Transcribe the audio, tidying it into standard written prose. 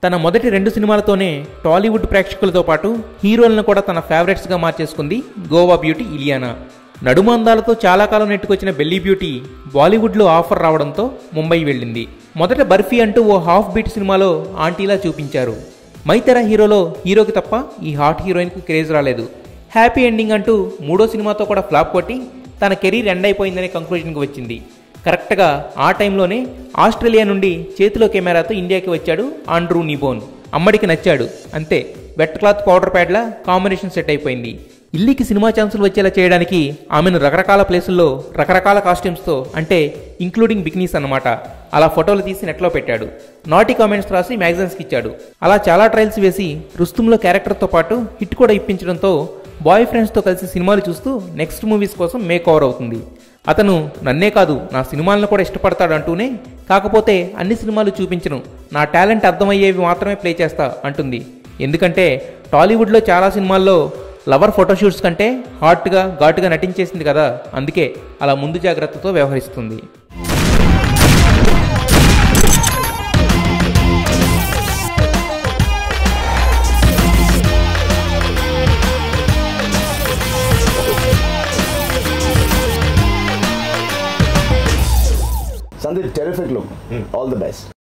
తన మొదటి 2 సినిమాలతోనే టాలీవుడ్ ప్రేక్షకులతో పాటు హీరోలను కూడా తన ఫేవరెట్స్గా మార్చేసుకుంది గోవా బ్యూటీ ఇలియానా. నడుము అందాలతో చాలా కాలం నెట్టుకొచ్చిన బెల్లీ బ్యూటీ బాలీవుడ్లో ఆఫర్ రావడంతో ముంబై వెళ్ళింది. మొదట బర్ఫీ అంటూ ఓ హాఫ్ బీట్ సినిమాలో ఆంటీలా చూపించారు. మైతెరా హీరోలో హీరోకి తప్ప ఈ హాట్ హీరోయిన్కి క్రేజ్ రాలేదు. హ్యాపీ ఎండింగ్ అంటూ 3వ సినిమాతో కూడా ఫ్లాప్ కొట్టి తన కెరీర్ ఎండ్ అయిపోయిందనే కంక్లూజన్కి వచ్చింది. కరెక్ట్గా ఆ టైంలోనే ఆస్ట్రేలియా నుండి చేతిలో కెమెరాతో ఇండియాకి వచ్చాడు ఆండ్రూ నిబోన్. అమ్మడికి నచ్చాడు, అంతే వెట్ క్లాత్ పౌడర్ ప్యాడ్లా కాంబినేషన్ సెట్ అయిపోయింది. ఇల్లీకి సినిమా ఛాన్సులు వచ్చేలా చేయడానికి ఆమెను రకరకాల ప్లేసుల్లో రకరకాల కాస్ట్యూమ్స్తో, అంటే ఇంక్లూడింగ్ బికినీస్ అన్నమాట, అలా ఫోటోలు తీసి నెట్లో పెట్టాడు. నాటి కామెంట్స్ రాసి మ్యాగజైన్స్కి ఇచ్చాడు. అలా చాలా ట్రయల్స్ వేసి రుస్తుంలో క్యారెక్టర్తో పాటు హిట్ కూడా ఇప్పించడంతో బాయ్ ఫ్రెండ్స్తో కలిసి సినిమాలు చూస్తూ నెక్స్ట్ మూవీస్ కోసం మేక్ ఓవర్ అవుతుంది. అతను నన్నే కాదు నా సినిమాలను కూడా ఇష్టపడతాడు అంటూనే, కాకపోతే అన్ని సినిమాలు చూపించను, నా టాలెంట్ అర్థమయ్యేవి మాత్రమే ప్లే చేస్తా అంటుంది. ఎందుకంటే టాలీవుడ్లో చాలా సినిమాల్లో లవర్ ఫోటోషూట్స్ కంటే హాట్గా ఘాటుగా నటించేసింది కదా, అందుకే అలా ముందు జాగ్రత్తతో వ్యవహరిస్తుంది. Sandeep, terrific look. All the best.